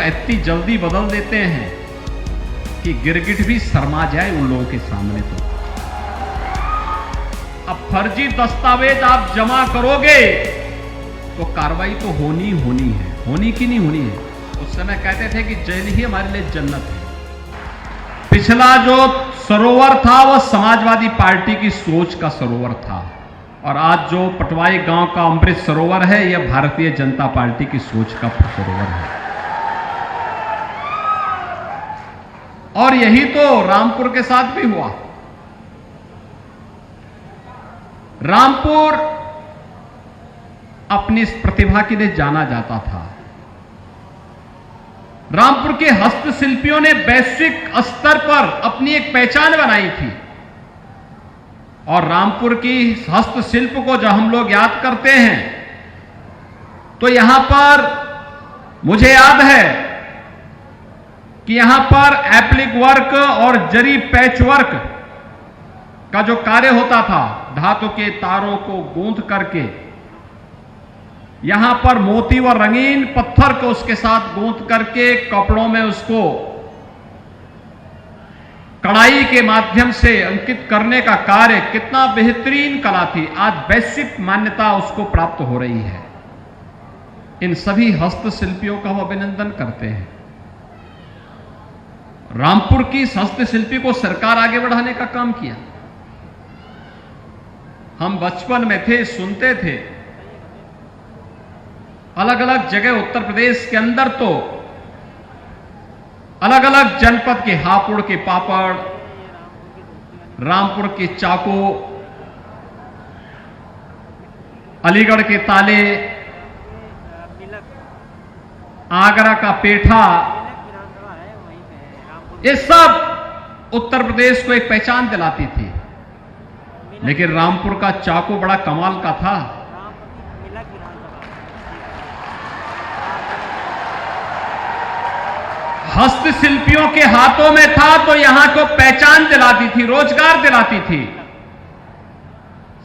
इतनी जल्दी बदल देते हैं कि गिरगिट भी शर्मा जाए उन लोगों के सामने। तो अब फर्जी दस्तावेज आप जमा करोगे तो कार्रवाई तो होनी है, होनी की नहीं होनी है। उस समय कहते थे कि जेल ही हमारे लिए जन्नत है। पिछला जो सरोवर था वह समाजवादी पार्टी की सोच का सरोवर था, और आज जो पटवाई गांव का अमृत सरोवर है यह भारतीय जनता पार्टी की सोच का सरोवर है। और यही तो रामपुर के साथ भी हुआ। रामपुर अपनी इस प्रतिभा के लिए जाना जाता था। रामपुर के हस्तशिल्पियों ने वैश्विक स्तर पर अपनी एक पहचान बनाई थी, और रामपुर की हस्तशिल्प को जब हम लोग याद करते हैं तो यहां पर मुझे याद है कि यहां पर एप्लिक वर्क और जरी पैच वर्क का जो कार्य होता था, धातु के तारों को गूंथ करके यहां पर मोती व रंगीन पत्थर को उसके साथ गूंथ करके कपड़ों में उसको कढ़ाई के माध्यम से अंकित करने का कार्य, कितना बेहतरीन कला थी। आज वैश्विक मान्यता उसको प्राप्त हो रही है। इन सभी हस्तशिल्पियों का हम अभिनंदन करते हैं। रामपुर की हस्तशिल्पी को सरकार आगे बढ़ाने का काम किया। हम बचपन में थे, सुनते थे, अलग अलग जगह उत्तर प्रदेश के अंदर तो अलग अलग जनपद के हापुड़ के पापड़, रामपुर के चाकू, अलीगढ़ के ताले, आगरा का पेठा, ये सब उत्तर प्रदेश को एक पहचान दिलाती थी। लेकिन रामपुर का चाकू बड़ा कमाल का था। हस्तशिल्पियों के हाथों में था तो यहां को पहचान दिलाती थी, रोजगार दिलाती थी।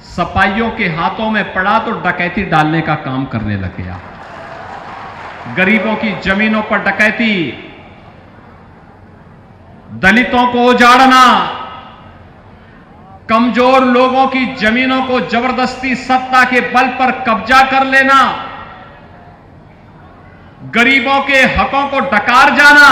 सपाइयों के हाथों में पड़ा तो डकैती डालने का काम करने लग गया। गरीबों की जमीनों पर डकैती, दलितों को उजाड़ना, कमजोर लोगों की जमीनों को जबरदस्ती सत्ता के बल पर कब्जा कर लेना, गरीबों के हकों को डकार जाना,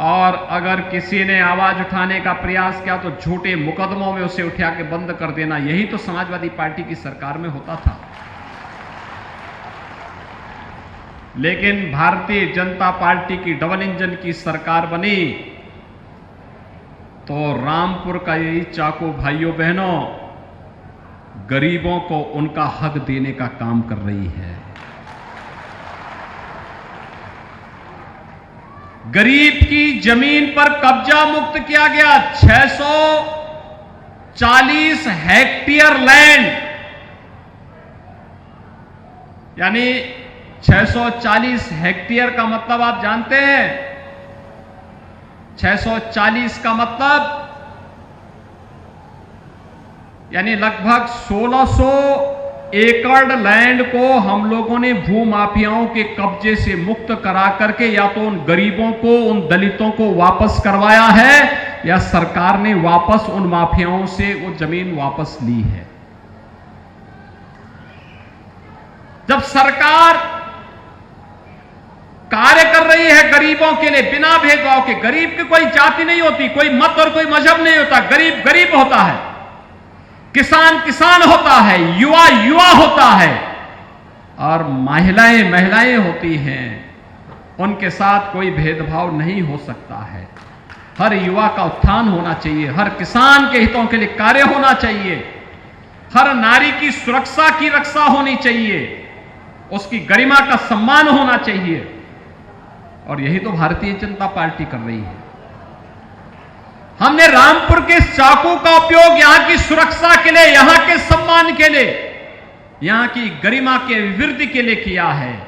और अगर किसी ने आवाज उठाने का प्रयास किया तो झूठे मुकदमों में उसे उठा के बंद कर देना। यही तो समाजवादी पार्टी की सरकार में होता था। लेकिन भारतीय जनता पार्टी की डबल इंजन की सरकार बनी तो रामपुर का यही चाकू भाइयों बहनों गरीबों को उनका हक देने का काम कर रही है। गरीब की जमीन पर कब्जा मुक्त किया गया। 640 हेक्टेयर लैंड, यानी 640 हेक्टेयर का मतलब आप जानते हैं। 640 का मतलब यानी लगभग 1600 एकड़ लैंड को हम लोगों ने भूमाफियाओं के कब्जे से मुक्त करा करके या तो उन गरीबों को, उन दलितों को वापस करवाया है, या सरकार ने वापस उन माफियाओं से वो जमीन वापस ली है। जब सरकार कार्य कर रही है गरीबों के लिए बिना भेदभाव के, गरीब की कोई जाति नहीं होती, कोई मत और कोई मजहब नहीं होता, गरीब गरीब होता है, किसान किसान होता है, युवा युवा होता है, और महिलाएं महिलाएं होती हैं। उनके साथ कोई भेदभाव नहीं हो सकता है। हर युवा का उत्थान होना चाहिए, हर किसान के हितों के लिए कार्य होना चाहिए, हर नारी की सुरक्षा की रक्षा होनी चाहिए, उसकी गरिमा का सम्मान होना चाहिए। और यही तो भारतीय जनता पार्टी कर रही है। हमने रामपुर के चाकू का उपयोग यहां की सुरक्षा के लिए, यहां के सम्मान के लिए, यहां की गरिमा के वृद्धि के लिए किया है।